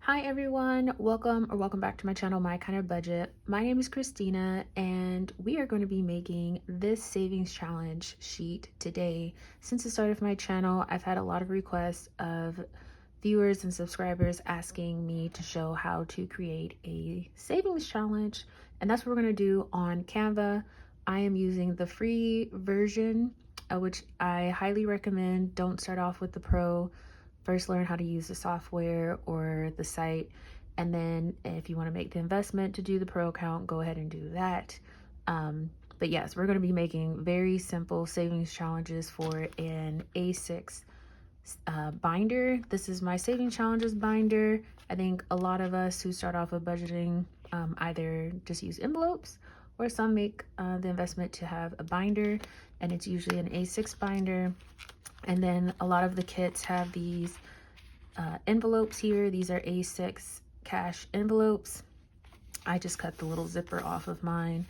Hi everyone, welcome back to my channel, My Kind of Budget. My name is Christina and we are going to be making this savings challenge sheet today. Since the start of my channel, I've had a lot of requests of viewers and subscribers asking me to show how to create a savings challenge, and that's what we're going to do on Canva. I am using the free version, which I highly recommend. Don't start off with the pro. First, learn how to use the software or the site, and then if you want to make the investment to do the pro account, go ahead and do that. But yes, we're going to be making very simple savings challenges for an A6 binder. This is my saving challenges binder. I think a lot of us who start off with budgeting either just use envelopes, or some make the investment to have a binder, and it's usually an A6 binder. And then a lot of the kits have these envelopes here. These are A6 cash envelopes. I just cut the little zipper off of mine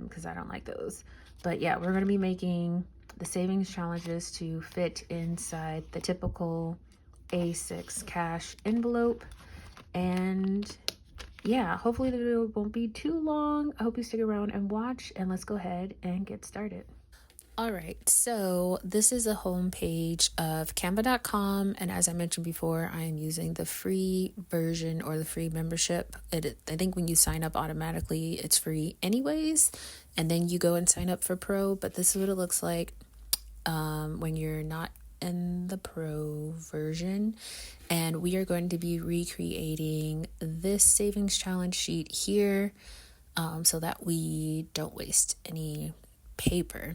because I don't like those. But yeah, we're going to be making the savings challenges to fit inside the typical A6 cash envelope. And yeah, hopefully the video won't be too long. I hope you stick around and watch, and let's go ahead and get started. All right, so this is a home page of Canva.com, and as I mentioned before, I am using the free version or the free membership. I think when you sign up automatically, it's free anyways, and then you go and sign up for Pro, but this is what it looks like when you're not in the Pro version. And we are going to be recreating this savings challenge sheet here so that we don't waste any paper.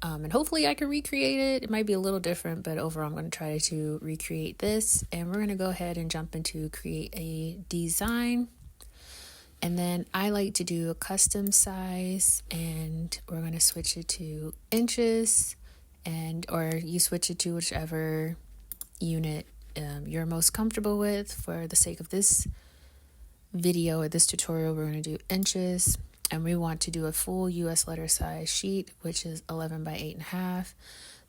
And hopefully I can recreate it. It might be a little different, but overall I'm going to try to recreate this. And we're going to go ahead and jump into create a design. And then I like to do a custom size, and we're going to switch it to inches, or you switch it to whichever unit you're most comfortable with. For the sake of this video or this tutorial, we're going to do inches. And we want to do a full US letter size sheet, which is 11 by 8.5.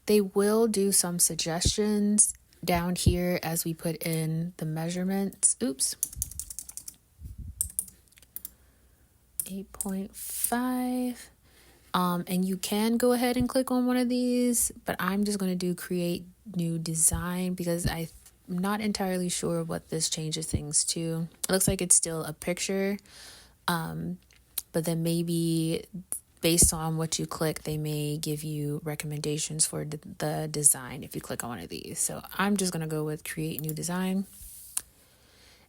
They will do some suggestions down here as we put in the measurements. Oops. 8.5. And you can go ahead and click on one of these, but I'm just going to do create new design because I'm not entirely sure what this changes things to. It looks like it's still a picture. But then maybe based on what you click, they may give you recommendations for the design if you click on one of these. So I'm just going to go with create new design.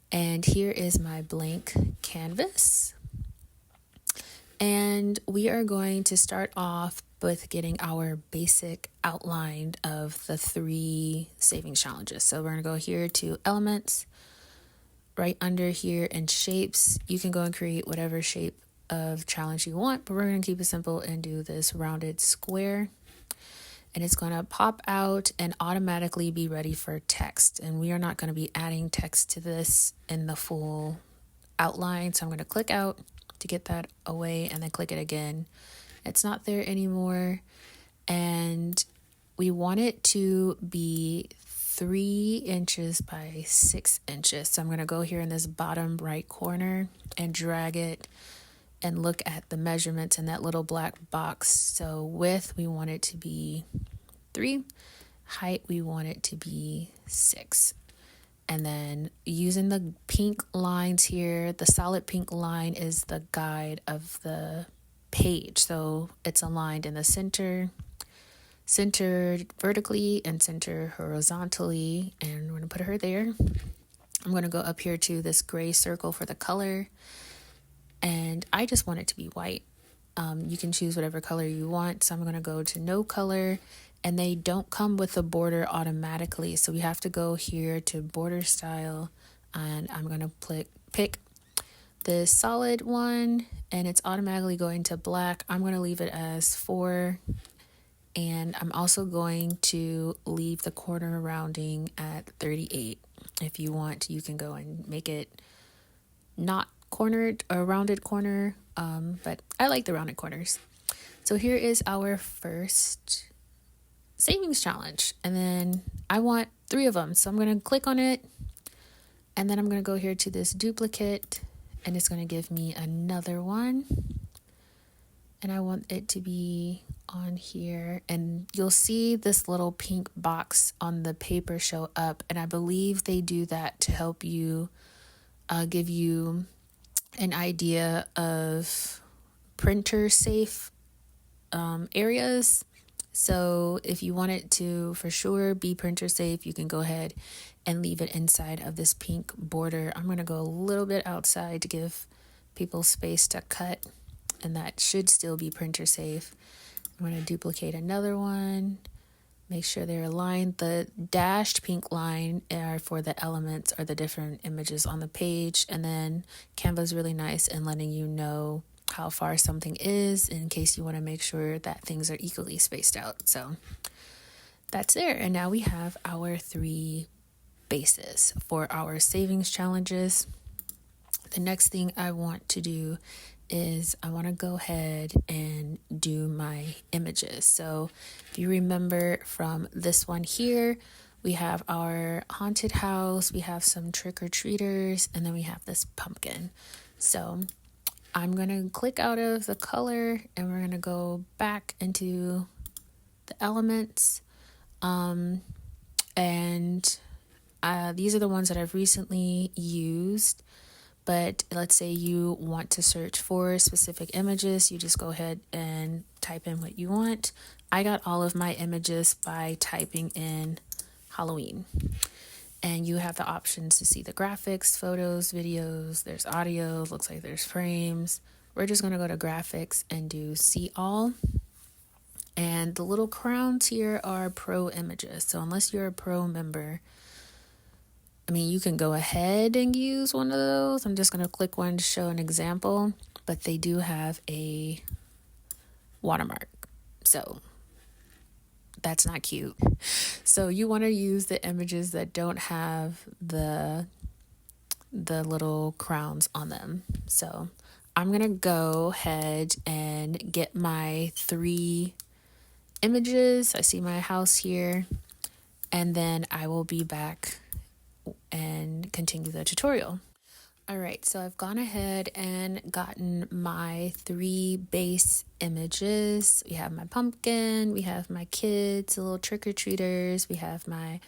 And here is my blank canvas. And we are going to start off with getting our basic outline of the 3 savings challenges. So we're going to go here to elements, right under here in shapes. You can go and create whatever shape of challenge you want, but we're going to keep it simple and do this rounded square, and it's going to pop out and automatically be ready for text. And we are not going to be adding text to this in the full outline, so I'm going to click out to get that away and then click it again. It's not there anymore, and we want it to be 3 inches by 6 inches. So I'm going to go here in this bottom right corner and drag it and look at the measurements in that little black box. So width, we want it to be 3. Height, we want it to be 6. And then using the pink lines here, the solid pink line is the guide of the page. So it's aligned in the center, centered vertically and center horizontally. And we're gonna put her there. I'm gonna go up here to this gray circle for the color. And I just want it to be white. You can choose whatever color you want. So I'm going to go to no color, and they don't come with a border automatically. So we have to go here to border style, and I'm going to pick the solid one, and it's automatically going to black. I'm going to leave it as 4. And I'm also going to leave the corner rounding at 38. If you want, you can go and make it not cornered or rounded corner, but I like the rounded corners. So here is our first savings challenge, and then I want 3 of them, so I'm going to click on it, And then I'm going to go here to this duplicate, and it's going to give me another one. And I want it to be on here, and you'll see this little pink box on the paper show up, and I believe they do that to help you give you an idea of printer safe areas. So if you want it to for sure be printer safe, you can go ahead and leave it inside of this pink border. I'm going to go a little bit outside to give people space to cut, and that should still be printer safe. I'm going to duplicate another one, make sure they're aligned. The dashed pink line are for the elements or the different images on the page, and then Canva is really nice in letting you know how far something is in case you want to make sure that things are equally spaced out. So that's there, and now we have our 3 bases for our savings challenges. The next thing I want to do is I want to go ahead and do my images. So if you remember from this one here, we have our haunted house, we have some trick-or-treaters, and then we have this pumpkin. So I'm going to click out of the color, and we're going to go back into the elements. These are the ones that I've recently used. But let's say you want to search for specific images, you just go ahead and type in what you want. I got all of my images by typing in Halloween. And you have the options to see the graphics, photos, videos, there's audio, looks like there's frames. We're just going to go to graphics and do see all. And the little crowns here are pro images. So unless you're a pro member, I mean, you can go ahead and use one of those. I'm just going to click one to show an example, but they do have a watermark. So that's not cute. So you want to use the images that don't have the little crowns on them. So I'm going to go ahead and get my 3 images. I see my house here, and then I will be back and continue the tutorial. All right, so I've gone ahead and gotten my 3 base images. We have my pumpkin, we have my kids, the little trick-or-treaters, we have my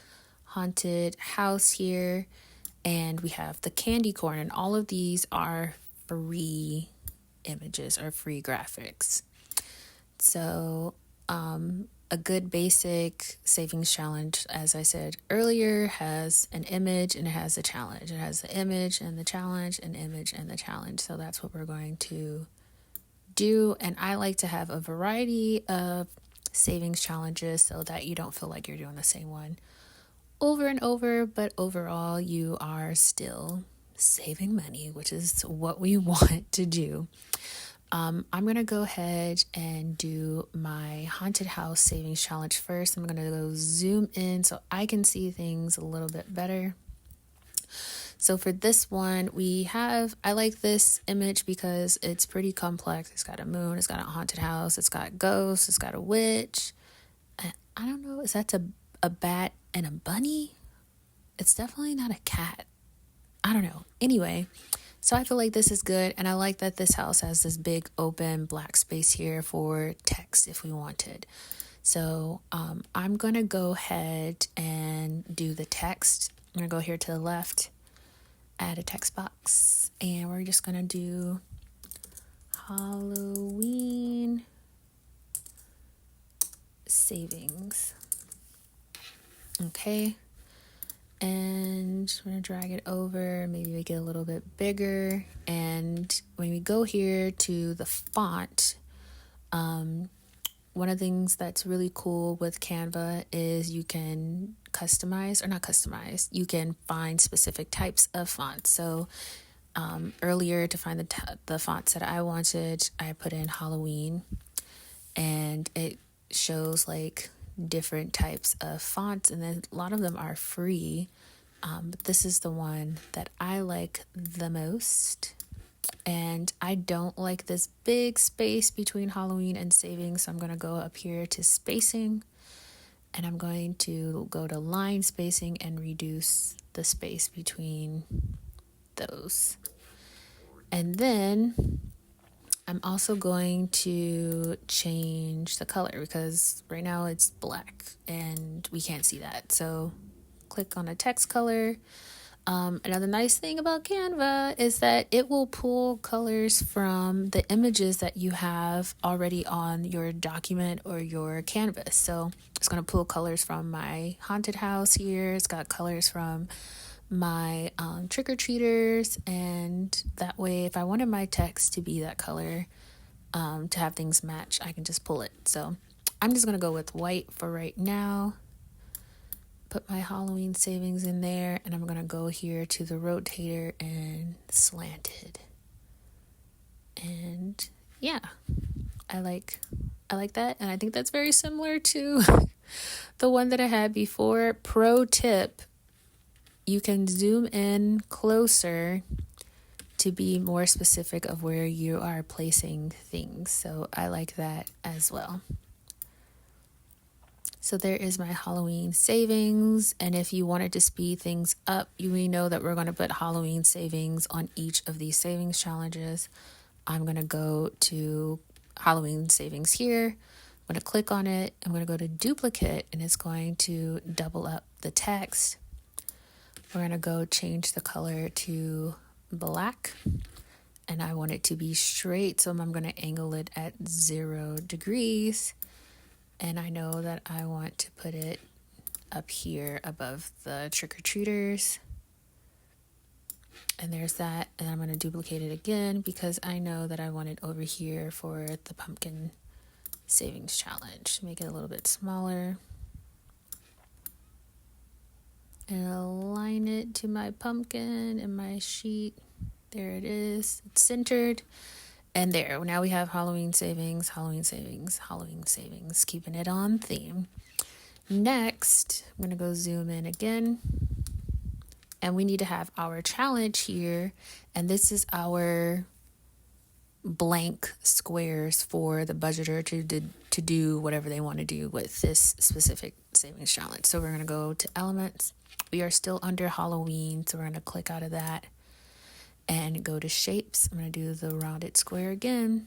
haunted house here, and we have the candy corn, and all of these are free images or free graphics. So a good basic savings challenge, as I said earlier, has an image and it has a challenge. It has the image and the challenge, an image and the challenge. So that's what we're going to do. And I like to have a variety of savings challenges so that you don't feel like you're doing the same one over and over, but overall you are still saving money, which is what we want to do. I'm going to go ahead and do my haunted house savings challenge first. I'm going to go zoom in so I can see things a little bit better. So for this one, I like this image because it's pretty complex. It's got a moon, it's got a haunted house, it's got ghosts, it's got a witch. I don't know, is that a bat and a bunny? It's definitely not a cat. I don't know. Anyway, so I feel like this is good, and I like that this house has this big open black space here for text if we wanted. So I'm going to go ahead and do the text. I'm going to go here to the left, add a text box, and we're just going to do Halloween savings. Okay. And we're going to drag it over, maybe make it a little bit bigger. And when we go here to the font, one of the things that's really cool with Canva is you can you can find specific types of fonts. So earlier, to find the fonts that I wanted, I put in Halloween, and it shows like different types of fonts, and then a lot of them are free, but this is the one that I like the most. And I don't like this big space between Halloween and savings, so I'm going to go up here to spacing, And I'm going to go to line spacing and reduce the space between those. And then I'm also going to change the color because right now it's black and we can't see that. So click on a text color. Another nice thing about Canva is that it will pull colors from the images that you have already on your document or your canvas. So it's going to pull colors from my haunted house here. It's got colors from my trick-or-treaters, and that way if I wanted my text to be that color, to have things match, I can just pull it. So I'm just going to go with white for right now. Put my Halloween savings in there, and I'm going to go here to the rotator and slanted. And yeah, I like that, and I think that's very similar to the one that I had before. Pro tip, you can zoom in closer to be more specific of where you are placing things. So I like that as well. So there is my Halloween savings. And if you wanted to speed things up, we know that we're going to put Halloween savings on each of these savings challenges. I'm going to go to Halloween savings here. I'm going to click on it. I'm going to go to duplicate, and it's going to double up the text. We're going to go change the color to black, and I want it to be straight. So I'm going to angle it at 0 degrees. And I know that I want to put it up here above the trick-or-treaters. And there's that. And I'm going to duplicate it again because I know that I want it over here for the pumpkin savings challenge. Make it a little bit smaller. And align it to my pumpkin and my sheet. There it is. It's centered. And there, now we have Halloween savings, Halloween savings, Halloween savings, keeping it on theme. Next, I'm going to go zoom in again. And we need to have our challenge here. And this is our blank squares for the budgeter to do whatever they want to do with this specific savings challenge. So we're going to go to elements. We are still under Halloween, so we're going to click out of that. And go to shapes. I'm going to do the rounded square again.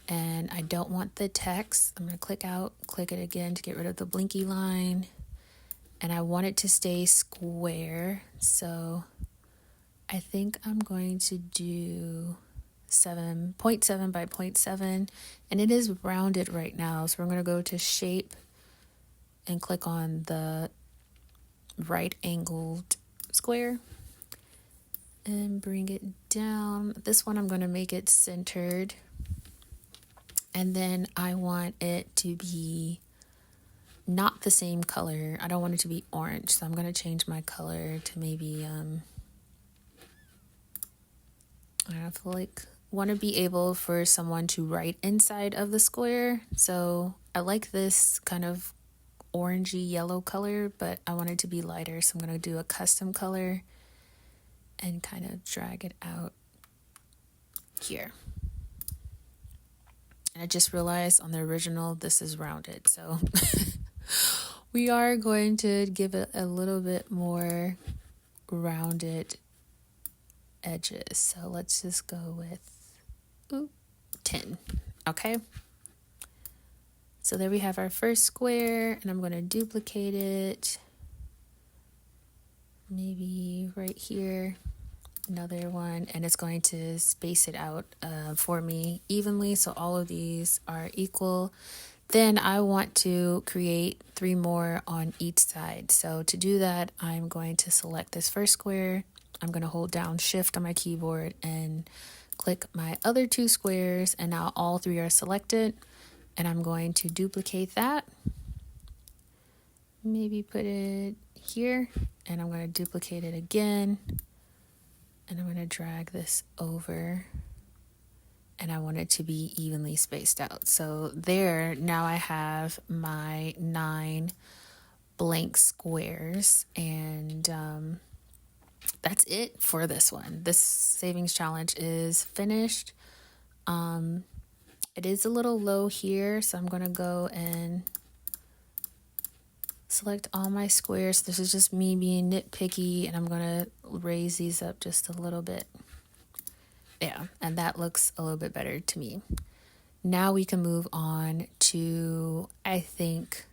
And I don't want the text. I'm going to click out, click it again to get rid of the blinky line. And I want it to stay square. So I think I'm going to do 0.7 by 0.7. And it is rounded right now. So we're going to go to shape and click on the right angled square. And bring it down. This one I'm going to make it centered. And then I want it to be not the same color. I don't want it to be orange. So I'm going to change my color to maybe, I feel like want to be able for someone to write inside of the square. So I like this kind of orangey yellow color, but I want it to be lighter. So I'm going to do a custom color and kind of drag it out here. And I just realized on the original, this is rounded. So we are going to give it a little bit more rounded edges. So let's just go with 10. Okay. So there we have our first square, and I'm going to duplicate it. Maybe right here. Another one, and it's going to space it out for me evenly so all of these are equal. Then I want to create 3 more on each side. So to do that, I'm going to select this first square. I'm going to hold down shift on my keyboard and click my other 2 squares, and now all 3 are selected. And I'm going to duplicate that. Maybe put it here, and I'm going to duplicate it again. And I'm going to drag this over, and I want it to be evenly spaced out. So there, now I have my 9 blank squares, and that's it for this one. This savings challenge is finished. It is a little low here, so I'm going to go and select all my squares. This is just me being nitpicky, and I'm gonna raise these up just a little bit. Yeah, and that looks a little bit better to me. Now we can move on to, I think,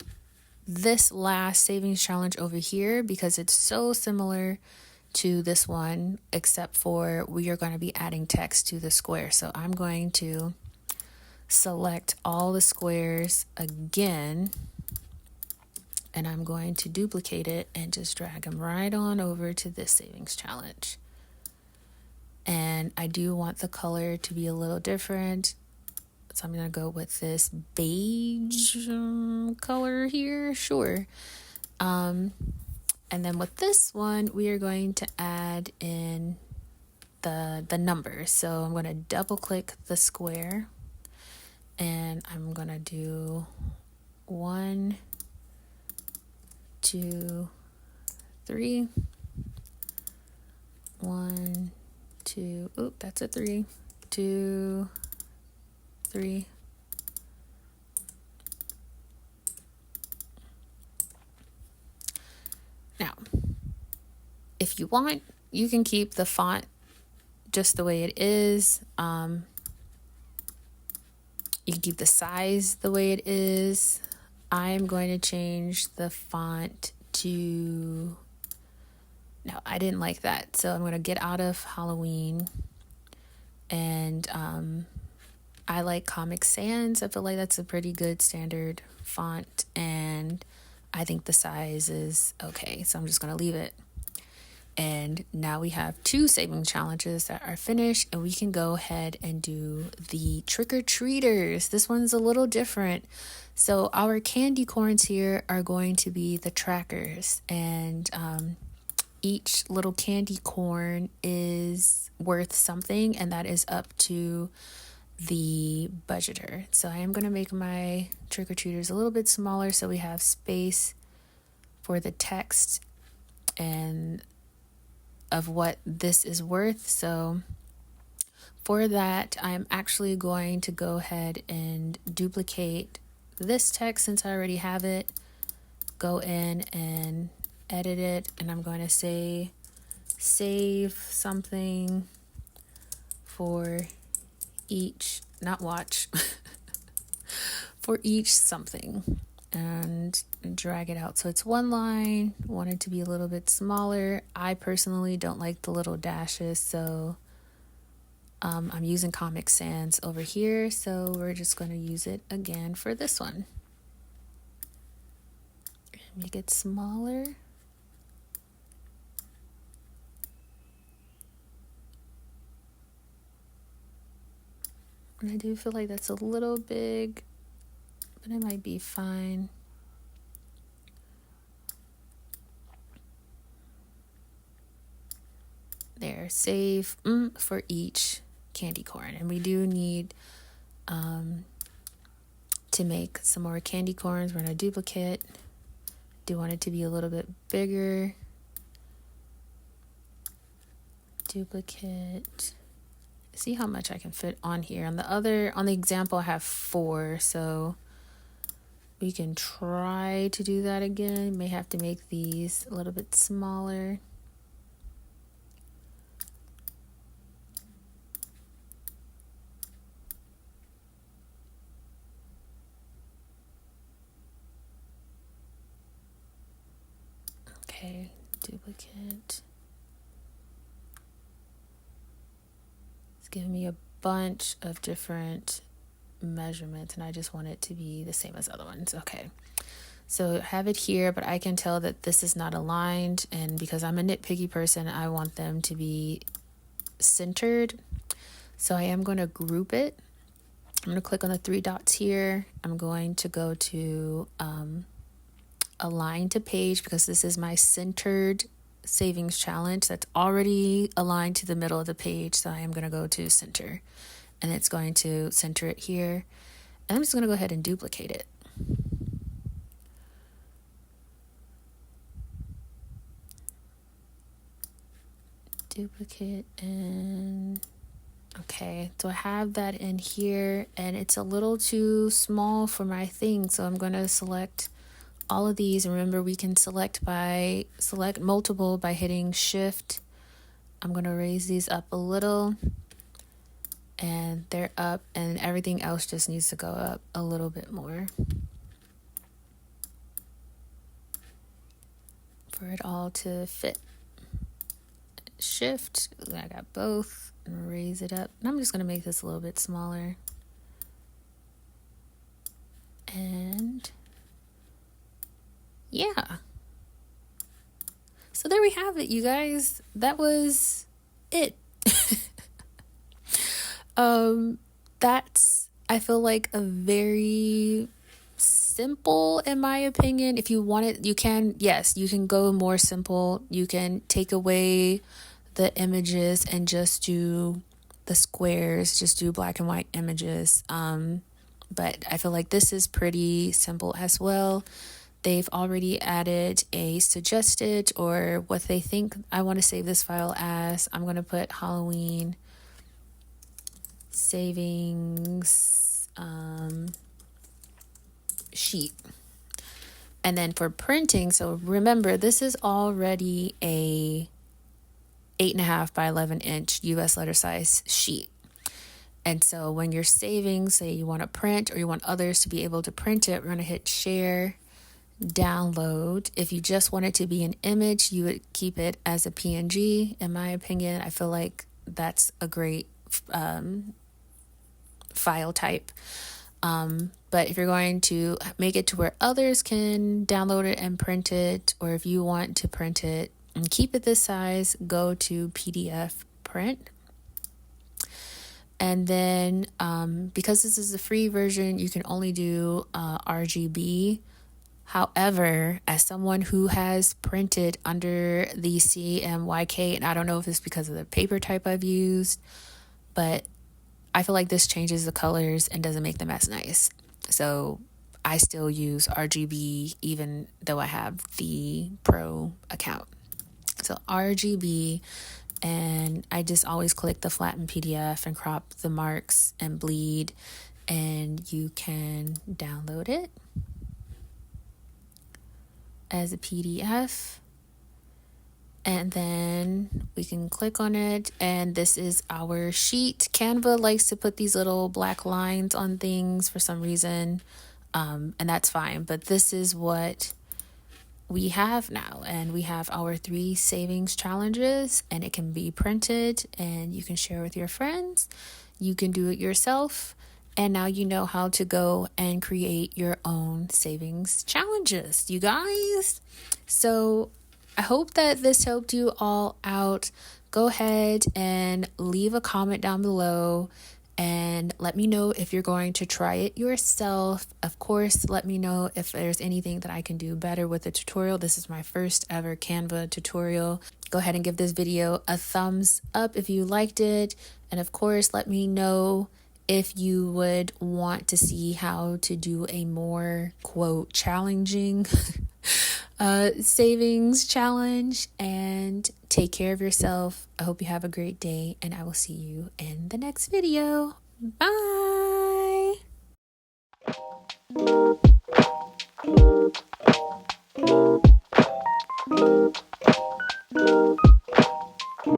this last savings challenge over here, because it's so similar to this one, except for we are going to be adding text to the square. So I'm going to select all the squares again, and I'm going to duplicate it and just drag them right on over to this savings challenge. And I do want the color to be a little different, so I'm gonna go with this beige color here. Sure. And then with this one, we are going to add in the numbers. So I'm gonna double click the square, and I'm gonna do 1, 2, 3. 1, 2. Oop, that's a 3. 2, 3. Now, if you want, you can keep the font just the way it is. You can keep the size the way it is. I'm going to change the font to... No, I didn't like that. So I'm going to get out of Halloween, and I like Comic Sans. I feel like that's a pretty good standard font, and I think the size is okay. So I'm just going to leave it. And now we have 2 saving challenges that are finished, and we can go ahead and do the trick-or-treaters. This one's a little different. So our candy corns here are going to be the trackers, and each little candy corn is worth something, and that is up to the budgeter. So I am going to make my trick-or-treaters a little bit smaller so we have space for the text and of what this is worth. So for that, I'm actually going to go ahead and duplicate this text since I already have it. Go in and edit it, and I'm going to say save something for each, not watch, for each something, and drag it out. So it's 1 line, want it to be a little bit smaller. I personally don't like the little dashes, so I'm using Comic Sans over here, so we're just going to use it again for this one. Make it smaller. And I do feel like that's a little big, but it might be fine. There, save for each candy corn. And we do need to make some more candy corns. We're going to duplicate. Do want it to be a little bit bigger. Duplicate. See how much I can fit on here. On the example I have 4, so we can try to do that again. May have to make these a little bit smaller. Okay, duplicate. Giving me a bunch of different measurements, and I just want it to be the same as other ones. Okay, so have it here, but I can tell that this is not aligned, and because I'm a nitpicky person, I want them to be centered. So I am going to group it. I'm going to click on the 3 dots here. I'm going to go to align to page, because this is my centered savings challenge that's already aligned to the middle of the page. So I am going to go to center, and it's going to center it here, and I'm just going to go ahead and duplicate it. Duplicate, and okay, so I have that in here, and it's a little too small for my thing, so I'm going to select all of these. Remember, we can select multiple by hitting shift. I'm going to raise these up a little, and they're up, and everything else just needs to go up a little bit more for it all to fit. Shift, I got both, and raise it up. And I'm just going to make this a little bit smaller. And yeah. So there we have it, you guys. That was it. That's, I feel like, a very simple, in my opinion. If you want it, you can go more simple. You can take away the images and just do the squares, just do black and white images. But I feel like this is pretty simple as well. They've already added a suggested, or what they think I want to save this file as. I'm going to put Halloween savings sheet. And then for printing, so remember, this is already a 8.5 by 11 inch US letter size sheet. And so when you're saving, say you want to print or you want others to be able to print it, we're going to hit share, download. If you just want it to be an image, you would keep it as a PNG. In my opinion, I feel like that's a great file type. But if you're going to make it to where others can download it and print it, or if you want to print it and keep it this size, go to PDF print. And then because this is a free version, you can only do RGB. However, as someone who has printed under the CMYK, and I don't know if it's because of the paper type I've used, but I feel like this changes the colors and doesn't make them as nice. So I still use RGB even though I have the Pro account. So RGB, and I just always click the flatten PDF and crop the marks and bleed, and you can download it as a PDF. And then we can click on it, and this is our sheet. Canva likes to put these little black lines on things for some reason, and that's fine, but this is what we have now. And we have our 3 savings challenges, and it can be printed and you can share with your friends. You can do it yourself, and now you know how to go and create your own savings challenges, you guys. So I hope that this helped you all out. Go ahead and leave a comment down below and let me know if you're going to try it yourself. Of course, let me know if there's anything that I can do better with the tutorial. This is my first ever Canva tutorial. Go ahead and give this video a thumbs up if you liked it. And of course, let me know if you would want to see how to do a more, quote, challenging savings challenge. And take care of yourself. I hope you have a great day, and I will see you in the next video. Bye.